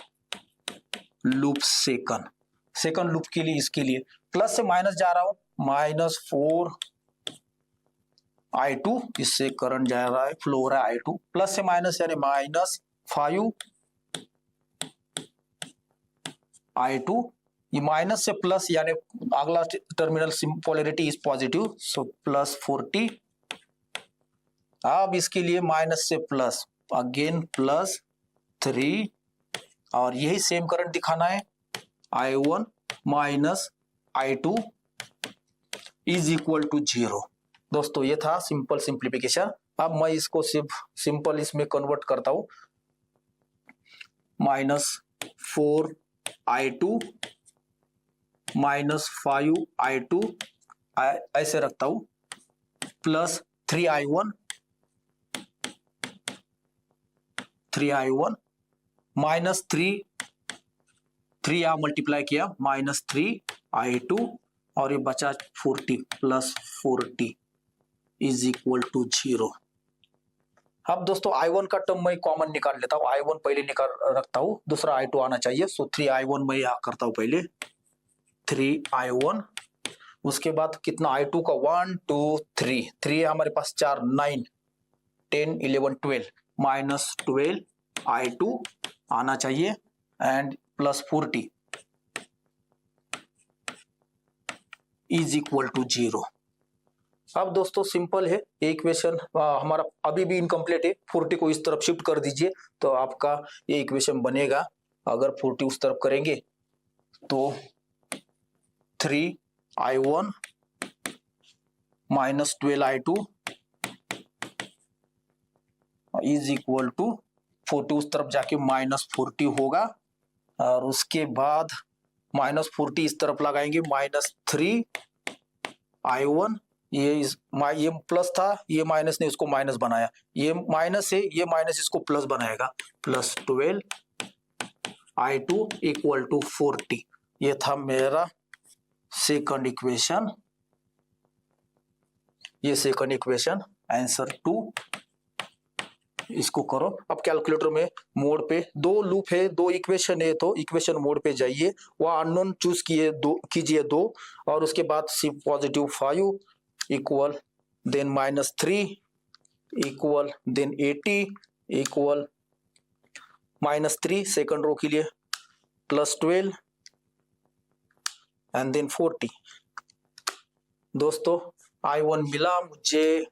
लूप सेकंड लूप के लिए, इसके लिए प्लस से माइनस जा रहा हूं, -4i2, इससे करंट जा रहा है, फ्लो हो रहा है i2, प्लस से माइनस यानी -5i2, ये माइनस से प्लस यानी अगला टर्मिनल पोलैरिटी इज पॉजिटिव, सो +40। अब इसके लिए माइनस से प्लस, अगेन +3, और यही सेम करंट दिखाना है, i1 -i2 is equal to 0। दोस्तों ये था सिंपल सिंप्लीफिकेशन। अब मैं इसको सिर्फ सिंपल इसमें कन्वर्ट करता हूं, -4i2 -5i2 ऐसे रखता हूं, प्लस 3i1 -3 यहां मल्टीप्लाई किया, -3i2, और ये बचा 40, +40 इज इक्वल टू 0। अब दोस्तों i1 का टर्म मैं कॉमन निकाल लेता हूं, i1 पहले निकाल रखता हूं, दूसरा i2 आना चाहिए, सो 3i1 मैं यहां करता हूं पहले, 3i1, उसके बाद कितना i2 का 1 2 3 3 हमारे पास 4 9 10 11 12 -12i2 आना चाहिए, एंड +40 इज इक्वल टू 0। अब दोस्तों सिंपल है, इक्वेशन हमारा अभी भी इनकम्प्लीट है, 40 को इस तरफ शिफ्ट कर दीजिए तो आपका ये इक्वेशन बनेगा। अगर 40 उस तरफ करेंगे तो 3i1 -12i2 is equal to 40, उस तरफ जाके -40 होगा, और उसके बाद -40 इस तरफ लगाएंगे, -3i1, ये प्लस था, ये माइनस ने उसको माइनस बनाया, ये माइनस है, ये माइनस इसको प्लस बनाएगा, +12i2 इक्वल टू 40। ये था मेरा सेकंड इक्वेशन, ये सेकंड इक्वेशन, आंसर 2। इसको करो। अब कैलकुलेटर में मोड पे, 2 लूप है, 2 इक्वेशन है, तो इक्वेशन मोड पे जाइए, वह अननोन चूज कीजिए 2, और उसके बाद +5 equal, then -3 equal, then 80 equal, -3 second row के लिए, +12 एंड देन 40, दोस्तों I1 मिला मुझे,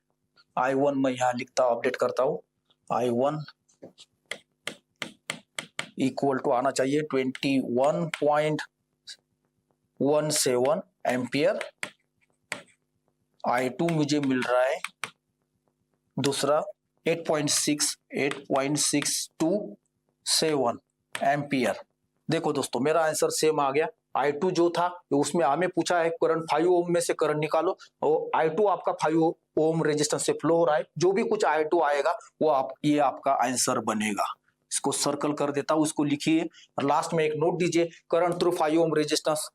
I1 मैं यहाँ लिखता हूँ, अपडेट करता हूँ, I1 इक्वल टू आना चाहिए 21.17 एम्पियर। I2 मुझे मिल रहा है दूसरा 8.627 एम्पियर। देखो दोस्तों मेरा आंसर सेम आ गया। I2 जो था उसमें हमें पूछा है करंट 5 ओम में से करंट निकालो, और I2 आपका 5 ओम रेजिस्टेंस से फ्लो हो रहा है, जो भी कुछ I2 आएगा वो ये आपका आंसर बनेगा। इसको सर्कल कर देता हूं, इसको लिखिए और लास्ट में एक नोट दीजिए, current through 5 ohm resistance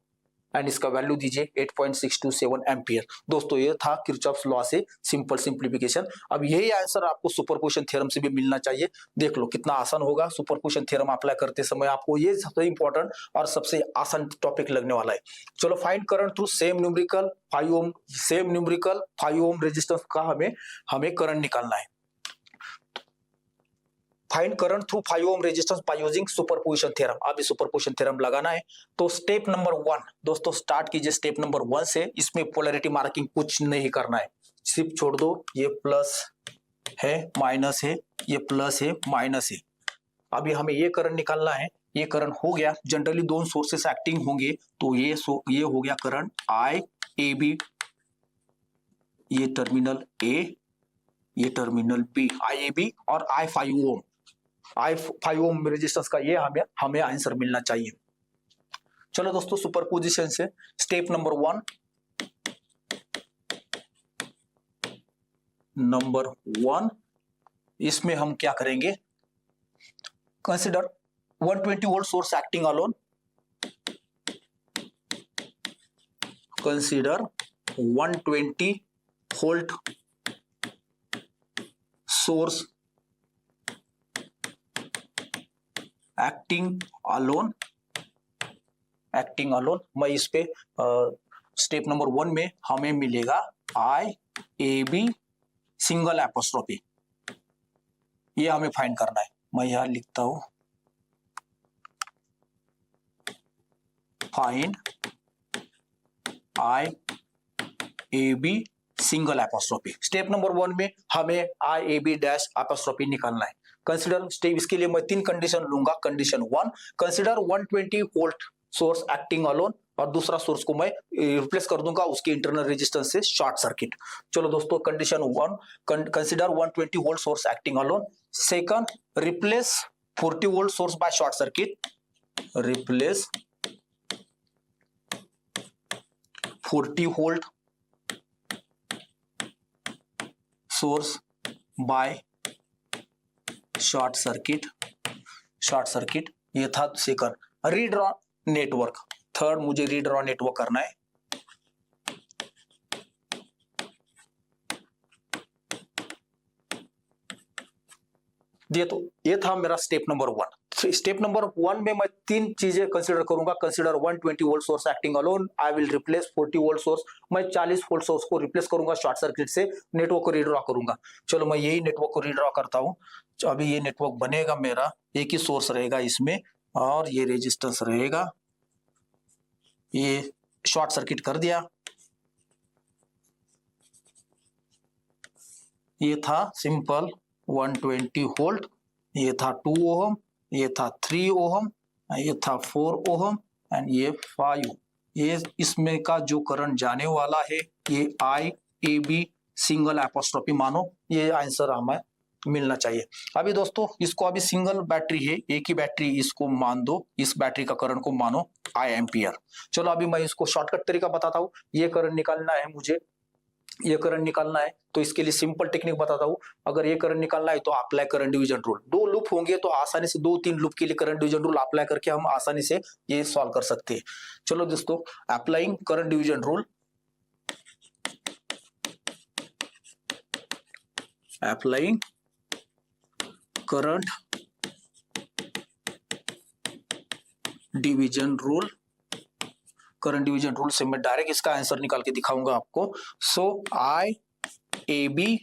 and इसका वैल्यू दीजिए 8.627 एम्पियर। दोस्तों ये था किरचॉफ्स लॉ से सिंपल सिंप्लीफिकेशन। अब यही आंसर आपको सुपरपोजिशन थ्योरम से भी मिलना चाहिए। देख लो कितना आसान होगा, सुपरपोजिशन थ्योरम अप्लाई करते समय आपको ये सबसे इंपॉर्टेंट और सबसे आसान टॉपिक लगने वाला है। चलो find current through same numerical 5 ohm resistance का हमें करंट निकालना है। Find current through 5 ohm resistance by using superposition theorem. अभी सुपरपोजिशन थ्योरम लगाना है तो स्टेप नंबर 1 दोस्तों स्टार्ट कीजिए स्टेप नंबर 1 से। इसमें पोलैरिटी मार्किंग कुछ नहीं करना है, सिर्फ छोड़ दो, ये प्लस है माइनस है, ये प्लस है माइनस है। अभी हमें ये करंट निकालना है, ये करंट हो गया। जनरली दोनों सोर्सेस एक्टिंग होंगे तो ये हो गया करंट आई ए बी, ये टर्मिनल ए, ये terminal B, I A B और आई 5 ओम रेजिस्टेंस का ये हमें आंसर मिलना चाहिए। चलो दोस्तों सुपरपोजिशन से स्टेप नंबर 1 इसमें हम क्या करेंगे, consider 120 volt source acting alone, consider 120 volt source acting alone. मैं इस पे स्टेप नंबर 1 में हमें मिलेगा I A B single apostrophe, ये हमें फाइंड करना है। मैं यहां लिखता हूं find I A B single apostrophe. Step number 1 में हमें I A B dash apostrophe निकालना है। कंसिडर स्टेप, इसके लिए मैं 3 कंडीशन लूंगा। Condition 1, consider 120 volt source acting alone, और दूसरा सोर्स को मैं रिप्लेस कर दूंगा उसके इंटरनल रेजिस्टेंस से शॉर्ट सर्किट। चलो दोस्तों condition 1, consider 120 volt source acting alone. Second, replace 40 volt source by short circuit, replace 40 volt source by short circuit. ये था सेकंड। रीड्रॉ नेटवर्क, थर्ड मुझे रीड्रॉ नेटवर्क करना है। तो ये था मेरा स्टेप नंबर 1। स्टेप नंबर 1 में मैं 3 चीजें कंसीडर करूंगा। Consider 120 volt source acting alone, I will replace 40 volt source, मैं 40 वोल्ट सोर्स को रिप्लेस करूंगा शॉर्ट सर्किट से, नेटवर्क को रीड्रॉ करूंगा। चलो मैं यही नेटवर्क को रीड्रॉ करता हूं। अभी ये नेटवर्क बनेगा मेरा, एक ही सोर्स रहेगा इसमें और ये रेजिस्टेंस रहेगा, ये शॉर्ट सर्किट कर दिया। ये था सिंपल 120 वोल्ट, ये था 2 ओम, ये था 3 ओम, ये था 4 ओम एंड ये 5। ये इसमें का जो करंट जाने वाला है ये आई ए बी सिंगल एपोस्ट्रोफी मानो, ये आंसर हमें मिलना चाहिए। अभी दोस्तों इसको अभी सिंगल बैटरी है, एक ही बैटरी, इसको मान दो, इस बैटरी का करंट को मानो आई एम्पियर। चलो अभी मैं इसको शॉर्टकट तरीका बताता हूँ। ये करंट निकालना है मुझे, ये करंट निकालना है तो इसके लिए सिंपल टेक्निक बताता हूँ। अगर ये करंट निकालना है तो apply current division rule. 2 loop होंगे तो आसानी से 2-3 लूप के लिए करंट डिवीजन रूल अप्लाई करके हम आसानी से ये सॉल्व कर सकते हैं। चलो दोस्तों applying current division rule, applying current division rule. Current division rule से मैं डायरेक्ट इसका आंसर निकाल के दिखाऊंगा आपको। So I A B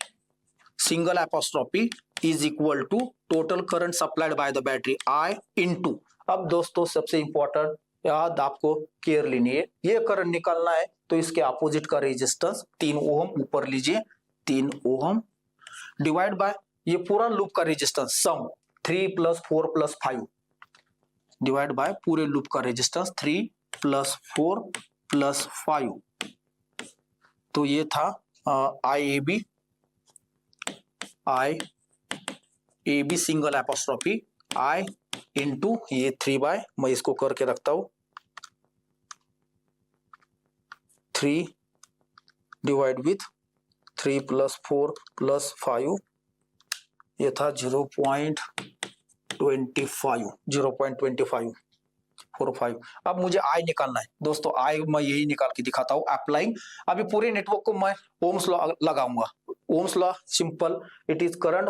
single apostrophe is equal to total current supplied by the battery I into. अब दोस्तों सबसे इंपॉर्टेंट याद आपको केयर लेनी है। ये करंट निकालना है तो इसके अपोजिट का रेजिस्टेंस 3 ओम ऊपर लीजिए, 3 ओम डिवाइड बाय ये पूरा लूप का रेजिस्टेंस सम 3 + 4 + 5 डिवाइड बाय पूरे लूप का रेजिस्टेंस 3 + 4 + 5। तो ये था I A B single apostrophe I into ये 3 बाय, मैं इसको करके रखता हूं 3 डिवाइड विथ 3 + 4 + 5, ये था 0.2545। अब मुझे आई निकालना है दोस्तों, आई मैं यही निकाल के दिखाता हूं अप्लाइंग। अभी पूरे नेटवर्क को मैं ओम्स लॉ लगाऊंगा। Ohm's law simple, it is current,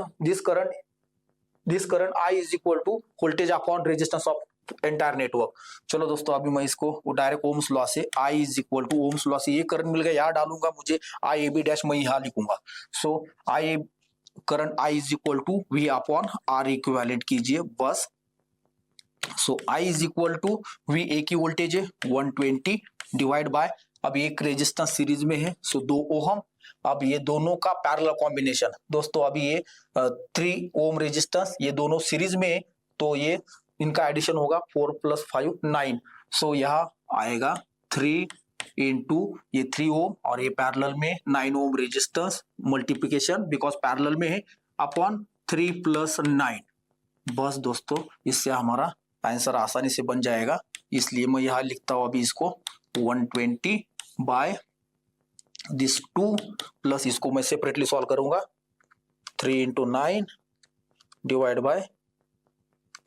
this current I is equal to voltage upon resistance of entire network. चलो दोस्तों अभी मैं इसको डायरेक्ट ओम्स लॉ से I is equal to ohm's law से ये करंट मिल गया, यहाँ डालूंगा मुझे आई ए बी डैश, मैं यहाँ लिखूंगा। So I current I is equal to V upon R equivalent कीजिए बस। So I is equal to V A की वोल्टेज है 120 डिवाइड बाय, अब एक रेजिस्टेंस सीरीज में है सो 2 ओम। अब ये दोनों का पैरेलल कॉम्बिनेशन दोस्तों, अभी ये 3 ओम रेजिस्टेंस ये दोनों सीरीज में है तो ये इनका एडिशन होगा 4 + 5 9। सो यहाँ आएगा 3 इंटू ये 3 ओम और ये पैरेलल में 9 ohm resistance multiplication because parallel में है अपॉन 3 + 9। बस दोस्तों इससे हमारा आंसर आसानी से बन जाएगा, इसलिए मैं यहाँ लिखता हूँ अभी इसको 120 बाय दिस 2 प्लस इसको मैं सेपरेटली सॉल्व करूंगा 3 इंटू 9 डिवाइड बाय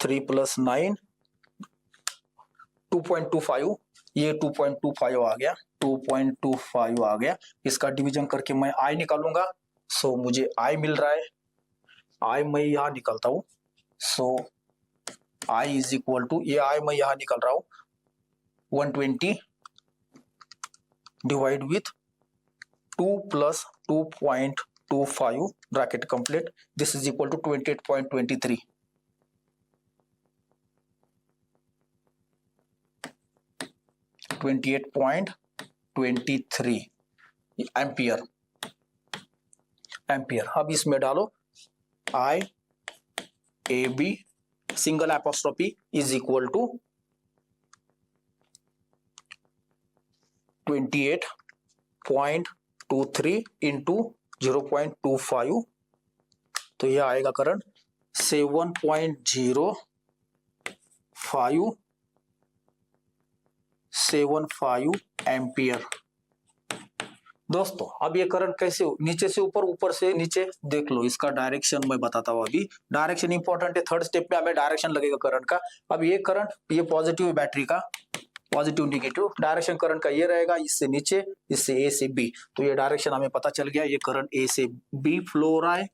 3 + 9 2.25, ये 2.25 आ गया, 2.25 आ गया। इसका डिवीजन करके मैं आई निकालूंगा। सो मुझे आई मिल रहा है, आई मैं यहाँ निकालता हूं। So I is equal to ये आई मैं यहाँ निकल रहा हूं 120 divide with 2 + 2.25 bracket complete, this is equal to 28.23। 28.23 ampere. अब इसमें डालो I A B single apostrophe is equal to 28.23 into 0.25, तो यह आएगा करंट 7.05 एम्पियर। दोस्तों अब ये करंट कैसे नीचे से ऊपर, ऊपर से नीचे, देख लो इसका डायरेक्शन मैं बताता हूँ। अभी डायरेक्शन इंपॉर्टेंट है, थर्ड स्टेप में हमें डायरेक्शन लगेगा करंट का। अब ये करंट ये पॉजिटिव है बैटरी का, पॉजिटिव नेगेटिव डायरेक्शन करंट का ये रहेगा, इससे नीचे इससे ए से बी, तो ये डायरेक्शन हमें पता चल गया, ये करंट ए से बी फ्लो हो रहा है।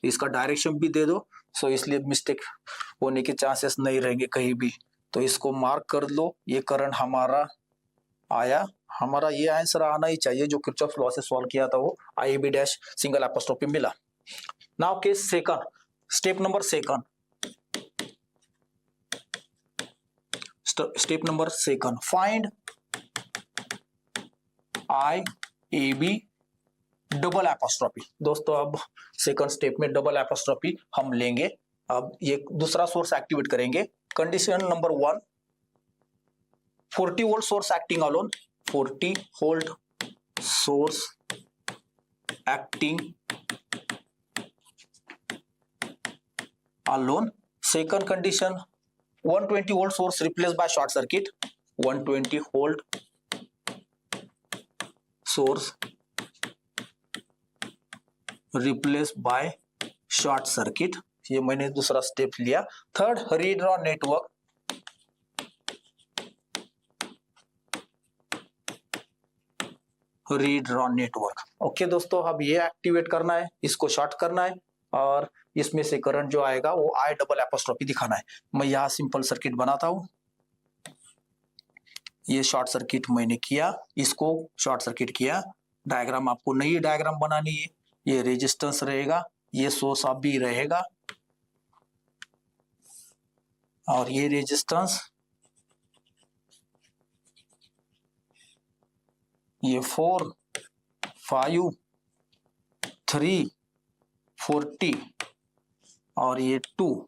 इसका डायरेक्शन भी दे दो, सो इसलिए मिस्टेक होने के चांसेस नहीं रहेंगे कहीं भी, तो इसको मार्क कर लो। ये करंट हमारा आया, हमारा ये आंसर आना ही चाहिए जो किरचॉफ लॉ से सॉल्व किया था, वो I B dash single apostrophe मिला। Now case second, step number second, step number second, find I A B double apostrophe. दोस्तों अब सेकंड स्टेप में डबल एपोस्ट्रोफी हम लेंगे। अब ये दूसरा सोर्स एक्टिवेट करेंगे। Condition number 1, 40 volt source acting alone, 40 volt source acting alone. Second condition 120 volt source replace by short circuit, 120 volt source replace by short circuit, ये मैंने दूसरा स्टेप लिया। Third redraw network, redraw network. Okay दोस्तों अब ये activate करना है, इसको शॉर्ट करना है और इसमें से करंट जो आएगा वो आई डबल एपोस्ट्रोफी दिखाना है। मैं यहाँ सिंपल सर्किट बनाता हूं, ये शॉर्ट सर्किट मैंने किया, इसको शॉर्ट सर्किट किया। डायग्राम आपको नई डायग्राम बनानी है, ये रेजिस्टेंस रहेगा, ये सोर्स अब भी रहेगा और ये रेजिस्टेंस ये 4 5 3 40 और ये 2,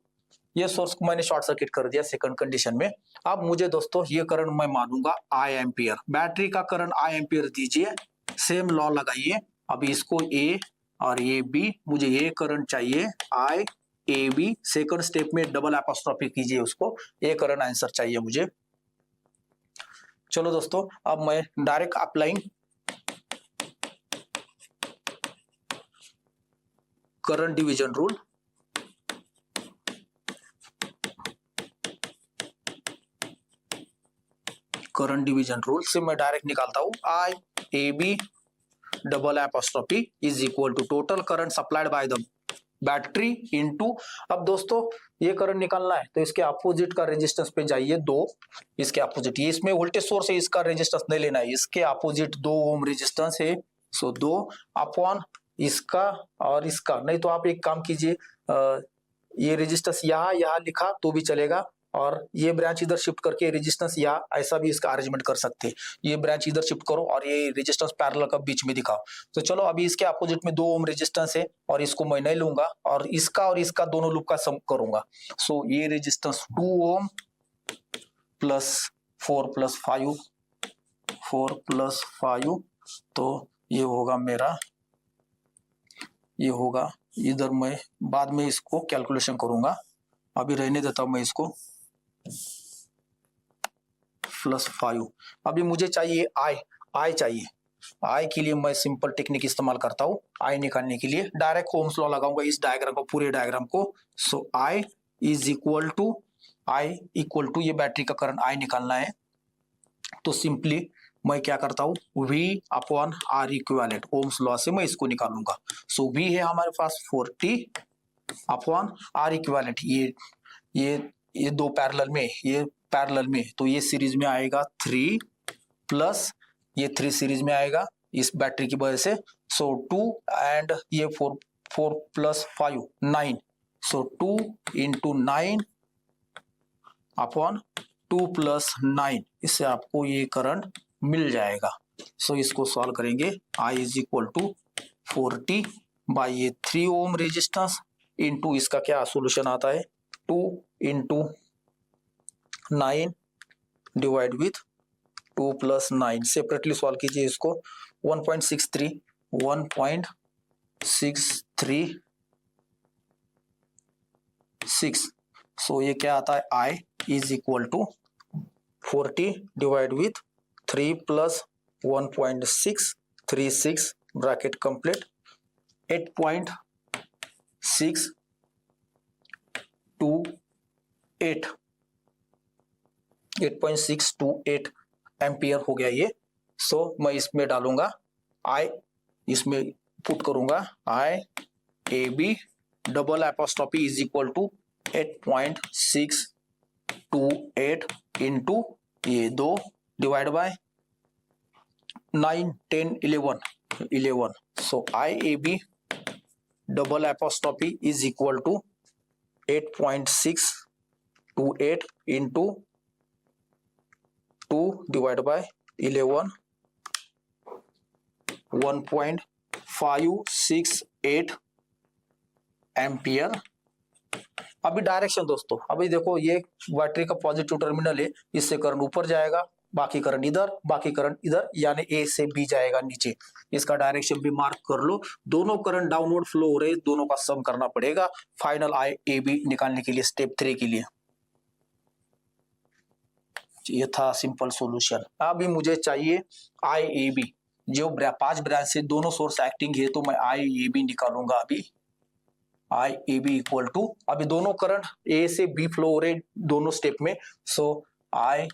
ये सोर्स को मैंने शॉर्ट सर्किट कर दिया सेकंड कंडीशन में। अब मुझे दोस्तों ये करंट मैं मानूंगा आई एम्पियर, बैटरी का करंट आई एम्पियर दीजिए, सेम लॉ लगाइए। अभी इसको ए और ये बी, मुझे ये करंट चाहिए आई ए बी, सेकंड स्टेप में डबल एपोस्ट्रोफी कीजिए उसको, ये करंट आंसर चाहिए मुझे। चलो दोस्तों, अब मैं direct applying current division rule. Current division rule से मैं डायरेक्ट निकालता हूं I A B double apostrophe is equal to total current supplied by the battery into, अब दोस्तों ये करंट निकालना है तो इसके अपोजिट का रेजिस्टेंस पे जाइए 2, इसके अपोजिट, ये इसमें वोल्टेज सोर्स है, इसका रेजिस्टेंस नहीं लेना है, इसके अपोजिट 2 ओम रेजिस्टेंस है, सो 2 अपॉन इसका और इसका, नहीं तो आप एक काम कीजिए, ये रेजिस्टेंस यहाँ लिखा तो भी चलेगा, और ये ब्रांच इधर शिफ्ट करके रेजिस्टेंस या ऐसा भी इसका अरेंजमेंट कर सकते हैं, ये ब्रांच इधर शिफ्ट करो और ये रेजिस्टेंस पैरेलल का बीच में दिखाओ। तो चलो अभी इसके अपोजिट में 2 ओम रेजिस्टेंस है और इसको मैं नहीं लूंगा और इसका दोनों लूप का सम करूंगा। सो ये resistance 2 ohm plus 4 plus 5 4 plus 5, तो ये होगा मेरा, ये होगा, इधर मैं बाद में इसको कैलकुलेशन करूंगा, अभी रहने देता हूं मैं इसको, प्लस 5। अभी मुझे चाहिए आई चाहिए, आई के लिए मैं सिंपल टेक्निक इस्तेमाल करता हूं, आई निकालने के लिए डायरेक्ट ओम्स लॉ लगाऊंगा इस डायग्राम को, पूरे डायग्राम को। So I is equal to ये बैटरी का करंट आई निकालना है, तो सिंपली मैं क्या करता हूँ, V upon R equivalent, ohm's law से मैं इसको निकालूंगा। सो V है हमारे पास 40 अपॉन आर इक्विवेलेंट, ये 2 पैरेलल में, ये पैरेलल में, तो ये सीरीज में आएगा 3 प्लस ये 3 सीरीज में आएगा इस बैटरी की वजह से, सो 2 एंड ये 4 प्लस 5 9, सो 2 इंटू 9 अपॉन 2 प्लस 9, इससे आपको ये करंट मिल जाएगा। सो इसको सॉल्व करेंगे, I is equal to 40 by ये 3 ओम रेजिस्टेंस इंटू इसका क्या सोल्यूशन आता है, 2 into 9 divide with 2 plus 9, separately solve कीजिए इसको, 1.63, सो ये क्या आता है, I is equal to 40 divide with 3 plus 1.636 bracket complete 8.628 ampere हो गया ये। सो मैं इसमें डालूंगा आई, इसमें पुट करूंगा I A B double apostrophe is equal to 8.628 into ये 2 divide by 9 10 11, so I A B double apostrophe is equal to 8.628 into 2 divide by 11, 1.568 ampere. अभी डायरेक्शन दोस्तों, अभी देखो ये बैटरी का पॉजिटिव टर्मिनल है, इससे करंट ऊपर जाएगा, बाकी करंट इधर, यानी ए से बी जाएगा नीचे, इसका डायरेक्शन भी मार्क कर लो। दोनों करंट डाउनवर्ड फ्लो हो रहे, दोनों का सम करना पड़ेगा फाइनल आई ए बी निकालने के लिए, स्टेप 3 के लिए। ये था सिंपल सॉल्यूशन। अभी मुझे चाहिए आई ए बी, जो 5 ब्रांच से दोनों सोर्स एक्टिंग है, तो मैं आई ए बी निकालूंगा। अभी आई ए बी इक्वल टू, अभी दोनों करंट ए से बी फ्लो हो रहे दोनों स्टेप में, so I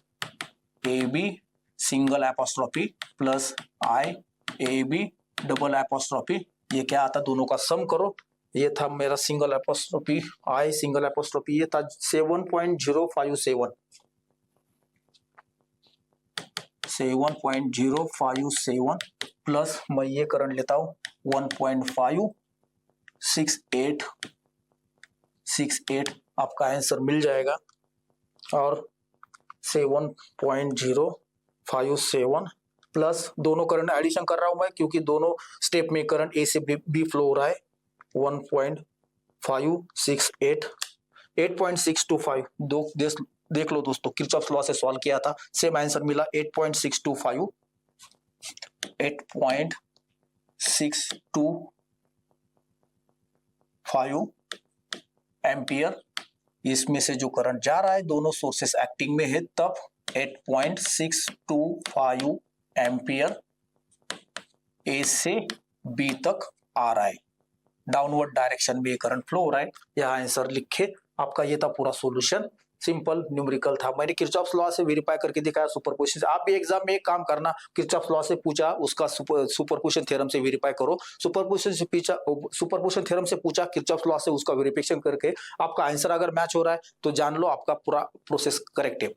A B single apostrophe plus I A B double apostrophe, ये क्या आता, दोनों का सम करो। ये था मेरा सिंगल एपोस्ट्रोफी, आई सिंगल एपोस्ट्रोफी, ये था 7.057 प्लस मैं ये करंट लेता हूँ 1.568, आपका आंसर मिल जाएगा। और 7.057 प्लस दोनों करंट एडिशन कर रहा हूं मैं क्योंकि दोनों स्टेप में करंट ए से बी फ्लो हो रहा है 1.568 8.625 देख लो दोस्तों, किरचॉफ लॉ से सॉल्व किया था, सेम आंसर मिला 8.625 एम्पियर। इसमें से जो करंट जा रहा है दोनों सोर्सेस एक्टिंग में है तब 8.625 एम्पियर ए से बी तक आ रहा है, डाउनवर्ड डायरेक्शन में करंट फ्लो हो रहा है। यह आंसर लिखे, आपका ये था पूरा सॉल्यूशन, सिंपल न्यूमेरिकल था। मैंने किरचॉफ लॉ से वेरीफाई करके दिखाया सुपरपोजिशन। आप भी एग्जाम में एक काम करना, किरचॉफ लॉ से पूछा उसका सुपरपोजिशन थ्योरम से वेरीफाई करो, सुपरपोजिशन थ्योरम से पूछा किरचॉफ लॉ से उसका वेरिफिकेशन करके आपका आंसर अगर मैच हो रहा है तो जान लो आपका पूरा प्रोसेस करेक्ट है।